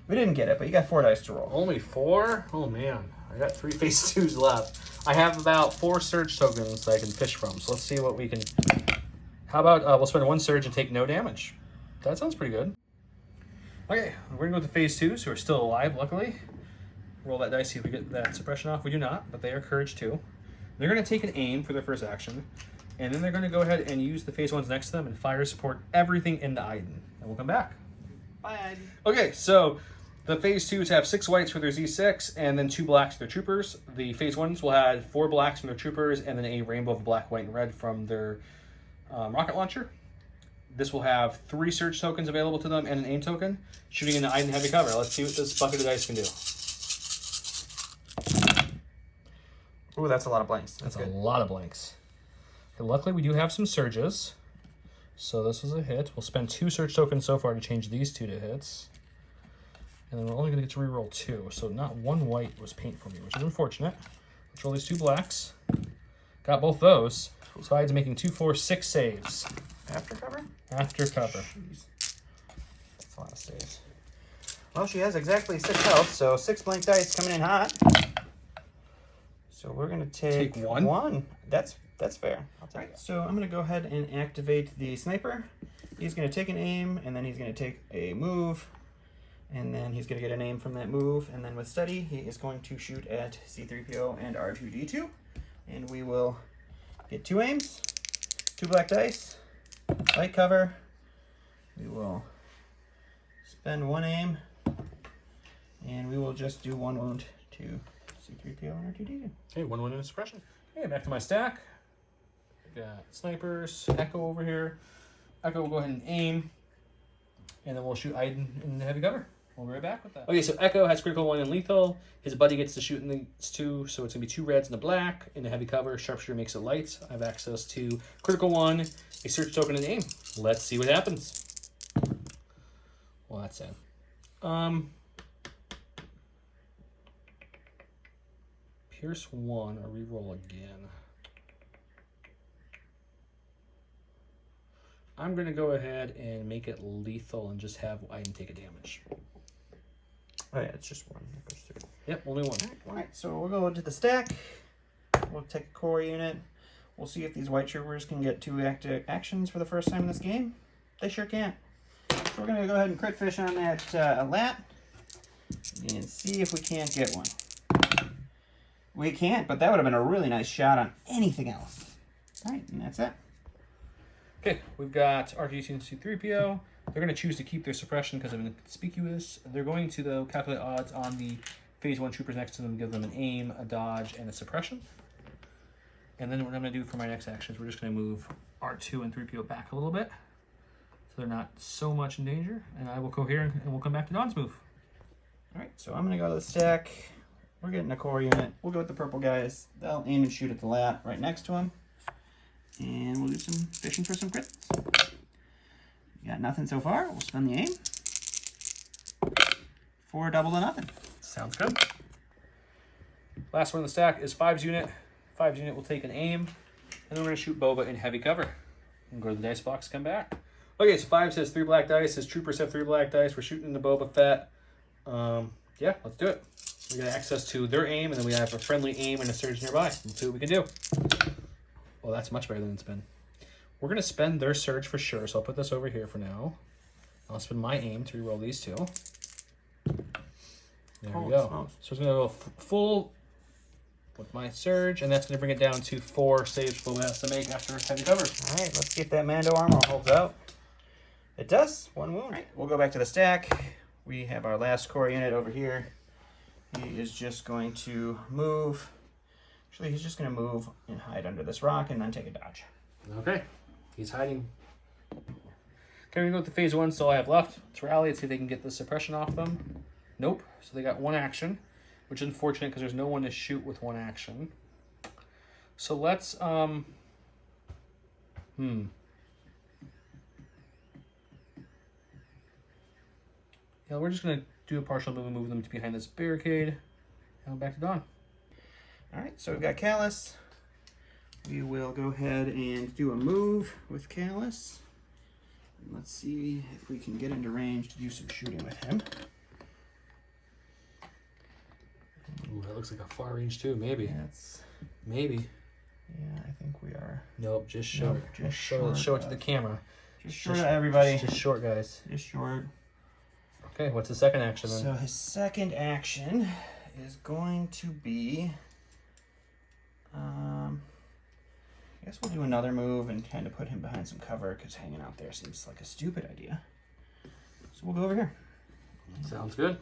We didn't get it, but you got 4 dice to roll.
Only 4? Oh man, I got 3 Phase 2s left. I have about 4 surge tokens that I can fish from, so let's see what we can... How about we'll spend 1 surge and take no damage. That sounds pretty good. Okay, we're going to go with the Phase 2s, who are still alive, luckily. Roll that dice, see if we get that suppression off. We do not, but they are Courage 2. They're going to take an aim for their first action, and then they're going to go ahead and use the Phase 1s next to them and fire support everything into Iden. And we'll come back.
Bye, Iden.
Okay, so the Phase 2s have 6 whites for their Z6, and then 2 blacks for their troopers. The Phase 1s will have 4 blacks from their troopers, and then a rainbow of black, white, and red from their rocket launcher. This will have 3 surge tokens available to them and an aim token, shooting into Iden heavy cover. Let's see what this bucket of dice can do.
Ooh, that's a lot of blanks.
That's a lot of blanks. Okay, luckily, we do have some surges. So this was a hit. We'll spend 2 surge tokens so far to change these 2 to hits. And then we're only going to get to reroll 2. So not 1 white was paint for me, which is unfortunate. Let's roll these 2 blacks. Got both those. So Iden's making 2, 4, 6 saves.
After cover?
After cover.
Jeez. That's a lot of saves. Well, she has exactly 6 health, so 6 blank dice coming in hot. So we're going to take 1. That's fair. I'll take it. So I'm going to go ahead and activate the sniper. He's going to take an aim, and then he's going to take a move, and then he's going to get an aim from that move, and then with steady, he is going to shoot at C-3PO and R2-D2, and we will get 2 aims, 2 black dice, light cover. We will spend 1 aim, and we will just do 1 wound to C-3PO and R2-D2.
Okay, 1 wound and a suppression. Okay, back to my stack. Got snipers, Echo over here. Echo will go ahead and aim, and then we'll shoot Iden in the heavy cover. We'll be right back with that. Okay, so Echo has critical 1 and lethal. His buddy gets to shoot in these 2, so it's going to be 2 reds and a black. In the heavy cover, Sharpshooter makes it light. I have access to critical 1, a search token, and aim. Let's see what happens. Well, that's sad. Pierce 1, or reroll again. I'm going to go ahead and make it lethal and just have Iden take a damage.
Oh yeah, it's just 1 that goes through.
Yep, only 1.
Alright, so we'll go to the stack. We'll take a core unit. We'll see if these white troopers can get 2 active actions for the first time in this game. They sure can. So we're going to go ahead and crit fish on that lat. and see if we can't get one. We can't, but that would have been a really nice shot on anything else. All right, and that's it.
Okay, we've got R2-D2 and C-3PO. They're going to choose to keep their suppression because of inconspicuous. They're going to, though, calculate odds on the Phase 1 troopers next to them, give them an aim, a dodge, and a suppression. And then what I'm going to do for my next action is we're just going to move R2 and 3PO back a little bit so they're not so much in danger. And I will go here and we'll come back to Don's move.
All right, so I'm going to go to the stack. We're getting a core unit. We'll go with the purple guys. They'll aim and shoot at the lat right next to him. And we'll do some fishing for some crits. We got nothing so far. We'll spend the aim. 4 double to nothing.
Sounds good. Last one in the stack is 5's unit. 5's unit will take an aim. And then we're going to shoot Boba in heavy cover. And go to the dice box, come back. Okay, so 5 says 3 black dice. His troopers have 3 black dice. We're shooting the Boba Fett. Yeah, let's do it. We got access to their aim, and then we have a friendly aim and a surge nearby. Let's see what we can do. Well, that's much better than spin. We're going to spend their surge for sure, so I'll put this over here for now. I'll spend my aim to reroll these 2. There we go.
Smokes.
So it's going to go full with my surge, and that's going to bring it down to 4 saves Boba has to make after heavy cover.
All right, let's see if that Mando armor holds out. It does. 1 wound. All right, we'll go back to the stack. We have our last core unit over here. He is just going to move. Actually, he's just going to move and hide under this rock and then take a dodge.
Okay, he's hiding. Okay, we're going to go with the Phase 1, so all I have left. Let's rally and see if they can get the suppression off them. Nope, so they got 1 action, which is unfortunate because there's no one to shoot with 1 action. So let's, Yeah, we're just going to do a partial move and move them to behind this barricade. And back to Don.
All right, so we've got Kallus. We will go ahead and do a move with Kallus. Let's see if we can get into range to do some shooting with him.
Ooh, that looks like a far range too, maybe.
That's,
Maybe.
yeah, I think we are.
Nope, just short.
Nope, just
show it
short
to the camera.
Just short of everybody.
Just short, guys.
Just short.
Okay, what's the second action then?
So his second action is going to be, I guess we'll do another move and kind of put him behind some cover because hanging out there seems like a stupid idea. So we'll go over here.
Sounds good.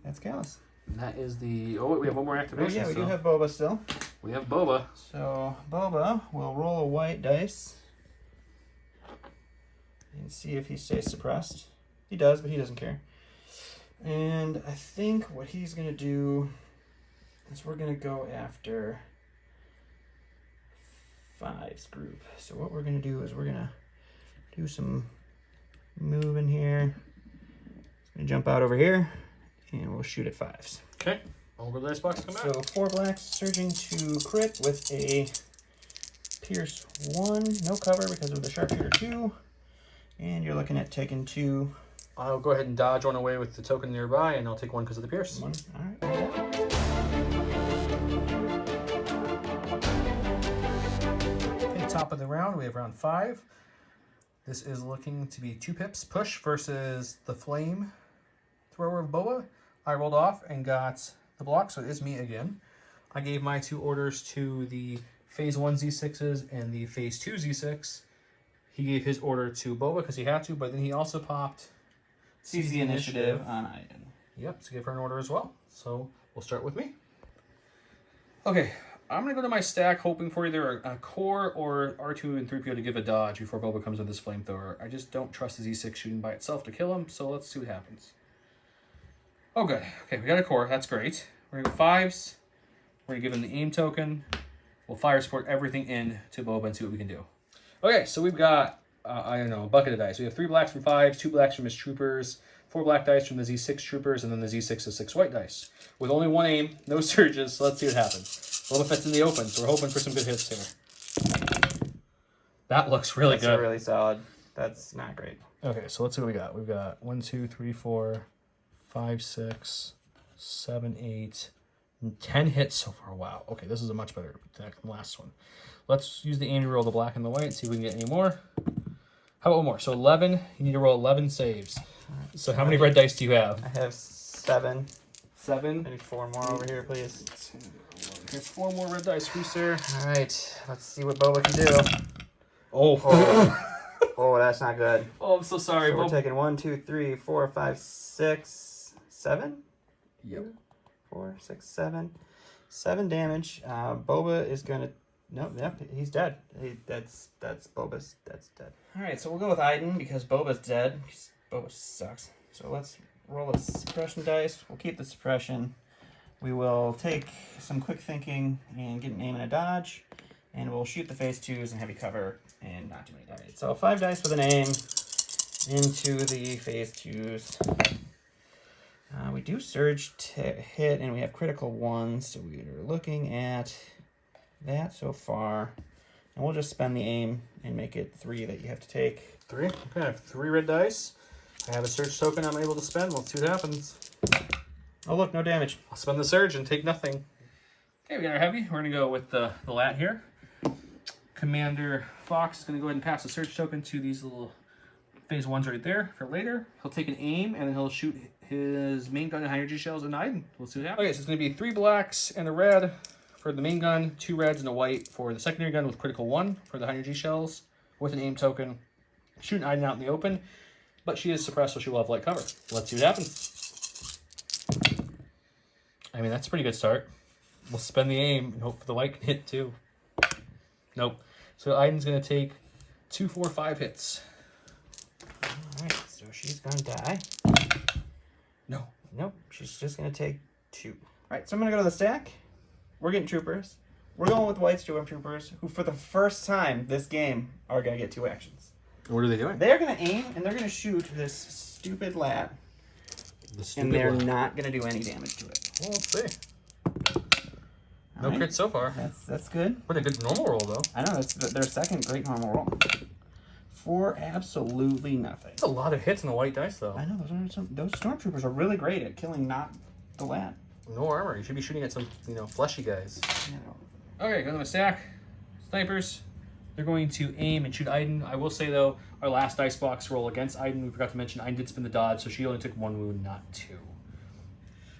That's Kallus.
And that is the... Oh, wait, we have one more
Oh
activation.
yeah, we
still.
do have Boba still.
We have Boba.
So Boba will roll a white dice and see if he stays suppressed. He does, but he doesn't care. And I think what he's going to do is we're going to go after 5's group. So what we're going to do is we're going to do some moving here. He's going to jump out over here, and we'll shoot at 5's.
Okay. I'll go to the dice box, come back.
So 4 blacks surging to crit with a Pierce 1. No cover because of the Sharpshooter 2. And you're looking at taking 2.
I'll go ahead and dodge one away with the token nearby, and I'll take 1 because of the pierce.
1. All right.
Okay, top of the round, we have round 5. This is looking to be 2 pips push versus the flame thrower of Boba. I rolled off and got the block, so it is me again. I gave my 2 orders to the Phase 1 Z6s and the Phase 2 Z6. He gave his order to Boba because he had to, but then he also popped
Seize the initiative on Iden.
Yep, so give her an order as well. So we'll start with me. Okay, I'm going to go to my stack hoping for either a core or R2 and 3PO to give a dodge before Boba comes with this flamethrower. I just don't trust the Z6 shooting by itself to kill him, so let's see what happens. Oh, good. Okay, we got a core. That's great. We're going to go 5's. We're going to give him the aim token. We'll fire support everything in to Boba and see what we can do. Okay, so we've got, I don't know, a bucket of dice. We have 3 blacks from 5's, 2 blacks from his troopers, 4 black dice from the Z6 troopers, and then the Z6 is 6 white dice. With only 1 aim, no surges, so let's see what happens. Boba Fett's in the open, so we're hoping for some good hits here. That looks really good.
That's really solid. That's not great.
Okay, so let's see what we got. We've got 1, 2, 3, 4, 5, 6, 7, 8, 10 hits so far. Wow. Okay, this is a much better attack than the last one. Let's use the aim to roll the black and the white, see if we can get any more. How about one more? So 11, you need to roll 11 saves. So how many red dice do you have?
I have 7.
7.
I need 4 more over here, please.
Here's 4 more red dice for you, sir.
All right, let's see what Boba can do.
Oh.
Oh, that's not good.
Oh, I'm so sorry.
So we're taking 1, 2, 3, 4, 5, 6, 7.
Yep.
4, 6, 7. 7 damage. Boba is gonna. Nope. Yep. He's dead. That's Boba's. That's dead. All right. So we'll go with Iden because Boba's dead. Boba sucks. So let's roll a suppression dice. We'll keep the suppression. We will take some quick thinking and get an aim and a dodge, and we'll shoot the phase 2s and heavy cover and not do any damage. So 5 dice with an aim into the phase 2s. We do surge to hit, and we have critical 1s, so we are looking at that so far. And we'll just spend the aim and make it 3 that you have to take.
3. Okay, I have 3 red dice. I have a surge token I'm able to spend. Let's see what happens.
Oh, look, no damage.
I'll spend the surge and take nothing.
Okay, we got our heavy. We're going to go with the lat here. Commander Fox is going to go ahead and pass the surge token to these little phase 1s right there for later. He'll take an aim, and then he'll shoot his main gun and high energy shells and Iden. We'll see what happens. Okay, so it's going to be 3 blacks and a red for the main gun, 2 reds and a white for the secondary gun with critical 1 for the high energy shells with an aim token. Shooting Iden out in the open, but she is suppressed, so she will have light cover. Let's see what happens. I mean, that's a pretty good start. We'll spend the aim and hope for the light can hit too. Nope. So Iden's going to take 2, 4, 5 hits.
All right, so she's going to die.
No.
Nope, she's just going to take 2. All right, so I'm going to go to the stack. We're getting troopers. We're going with white stormtroopers, who for the first time this game are going to get 2 actions.
What are they doing?
They're going to aim, and they're going to shoot this stupid lat. And they're not going to do any damage to it.
Well, let's see. No
right.
crits so far.
That's good.
What a good normal roll, though.
I know, that's their second great normal roll. For absolutely nothing.
That's a lot of hits in the white dice, though.
I know, those stormtroopers are really great at killing not the lat.
No armor. You should be shooting at some, fleshy guys.
Okay, go to the stack. Snipers. They're going to aim and shoot Iden. I will say, though, our last dice box roll against Iden, we forgot to mention Iden did spin the dodge, so she only took 1 wound, not 2.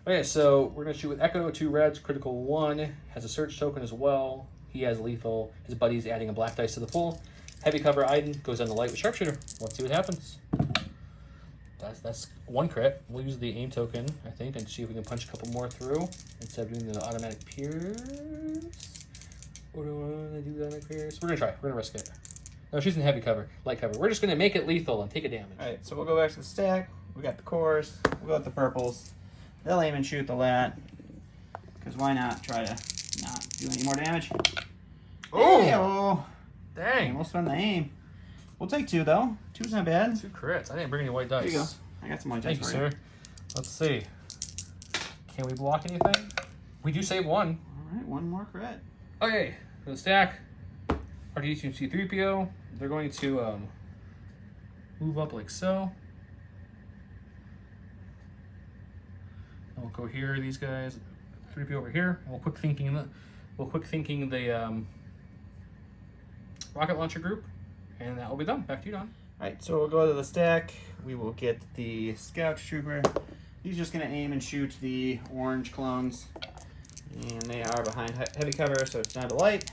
Okay, so we're going to shoot with Echo, 2 reds, critical 1, has a surge token as well. He has lethal. His buddy's adding a black dice to the pool. Heavy cover Iden goes on the light with sharpshooter. Let's see what happens. That's 1 crit. We'll use the aim token, I think, and see if we can punch a couple more through instead of doing the automatic pierce. Or do I want to do the automatic pierce? We're going to try. We're going to risk it. No, she's in heavy cover, light cover. We're just going to make it lethal and take a damage.
All right, so we'll go back to the stack. We got the cores. We'll go with the purples. They'll aim and shoot the lat. Because why not try to not do any more damage?
Oh!
Hey-o.
Dang.
And we'll spend the aim. We'll take 2, though. 2's not bad.
2 crits. I didn't bring any white dice.
There you go. I got some white dice
Thank you,
for you.
sir. Let's see. Can we block anything? We do save 1.
All right, 1 more crit.
Okay, for the stack, R2-D2 C-3PO, they're going to move up like so. And we'll go here, these guys, 3PO over here, and we'll quick thinking the rocket launcher group, and that will be done. Back to you, Don.
All right, so we'll go to the stack. We will get the scout trooper. He's just going to aim and shoot the orange clones. And they are behind heavy cover, so it's down to light.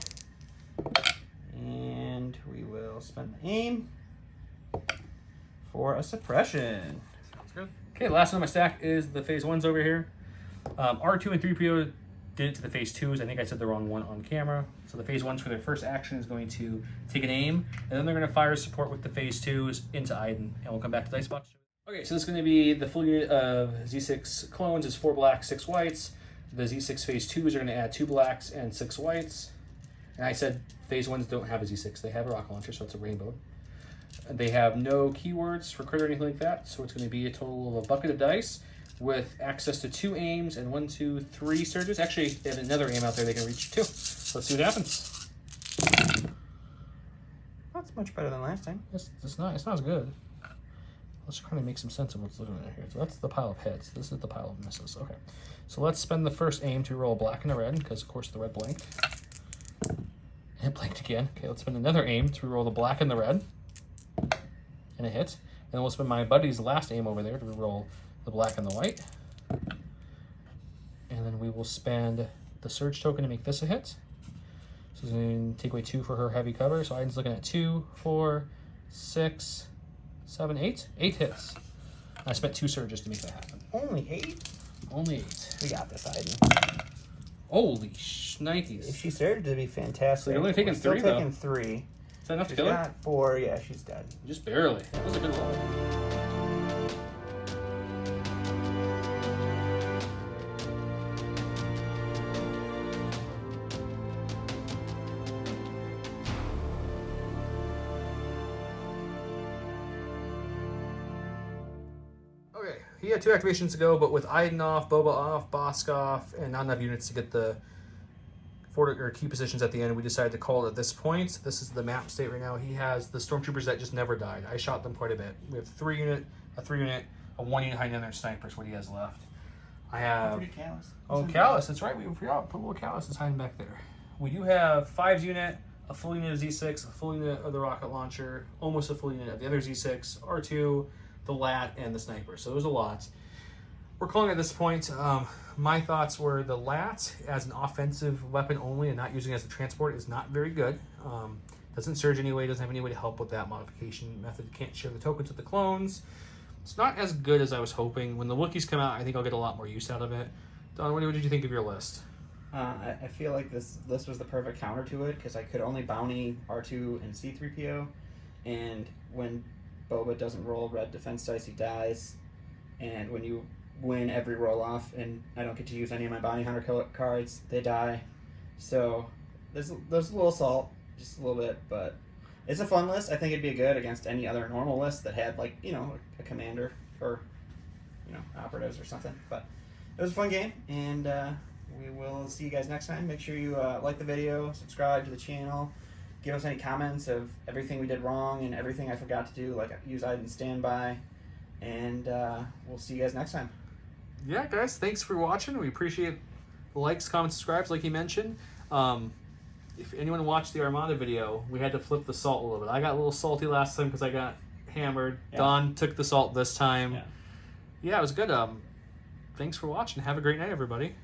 And we will spend the aim for a suppression.
Sounds good.
Okay, last on my stack is the phase 1s over here. R2 and 3PO did it to the phase 2s. I think I said the wrong one on camera. So the phase 1s for their first action is going to take an aim, and then they're going to fire support with the phase 2s into Iden, and we'll come back to dice box. Okay, so this is going to be the full unit of Z6 clones is 4 blacks, 6 whites. The Z6 phase 2s are going to add 2 blacks and 6 whites. And I said phase 1s don't have a Z6. They have a rocket launcher, so it's a rainbow. They have no keywords for crit or anything like that, so it's going to be a total of a bucket of dice with access to 2 aims and 1, 2, 3 surges. Actually, they have another aim out there they can reach too. So let's see what happens.
That's much better than last time.
It's not as good. Let's try to make some sense of what's looking at here. So that's the pile of hits. This is the pile of misses. Okay. So let's spend the first aim to roll a black and a red, because of course the red blanked. And it blanked again. Okay, let's spend another aim to roll the black and the red. And a hit. And then we'll spend my buddy's last aim over there to roll the black and the white.
then we will spend the surge token to make this a hit. So it's going to take away 2 for her heavy cover. So Iden's looking at 2, 4, 6, 7, 8. 8 hits. I spent 2 surges to make that happen.
Only 8?
Only 8.
We got this, Iden.
Holy shnikes.
If she surged, it'd be fantastic.
So you're only taking
We're still
3, though.
taking 3.
Is that enough to
She's
kill her?
got 4. Yeah, she's dead.
Just barely. That was a good roll. Okay, he had 2 activations to go, but with Iden off, Boba off, Bosk off, and not enough units to get the key positions at the end, we decided to call it at this point. This is the map state right now. He has the stormtroopers that just never died. I shot them quite a bit. We have a 3 unit, a 1 unit hiding in there, sniper is what he has left. I have
Kallus.
Oh, Kallus, that's right. We forgot. Put a little Kallus is hiding back there. We do have 5 unit, a full unit of Z6, a full unit of the rocket launcher, almost a full unit of the other Z6, R2, the LAT, and the sniper. So there's a lot. We're calling at this point. My thoughts were the LAT as an offensive weapon only and not using it as a transport is not very good. Doesn't surge anyway, doesn't have any way to help with that modification method. Can't share the tokens with the clones. It's not as good as I was hoping. When the Wookiees come out, I think I'll get a lot more use out of it. Don, what did you think of your list?
I feel like this list was the perfect counter to it because I could only bounty R2 and C-3PO, and when Boba doesn't roll red defense dice, he dies, and when you win every roll off and I don't get to use any of my bounty hunter cards, they die. So there's a little salt, just a little bit, but it's a fun list. I think it'd be good against any other normal list that had, like, you know, a commander or, you know, operatives or something. But it was a fun game, and we will see you guys next time. Make sure you like the video, subscribe to the channel, give us any comments of everything we did wrong and everything I forgot to do, like use Iden standby, and we'll see you guys next time.
Yeah, guys, thanks for watching. We appreciate the likes, comments, subscribes, like you mentioned. If anyone watched the Armada video, we had to flip the salt a little bit. I got a little salty last time because I got hammered. Yeah. Don took the salt this time. Yeah, it was good. Thanks for watching. Have a great night, everybody.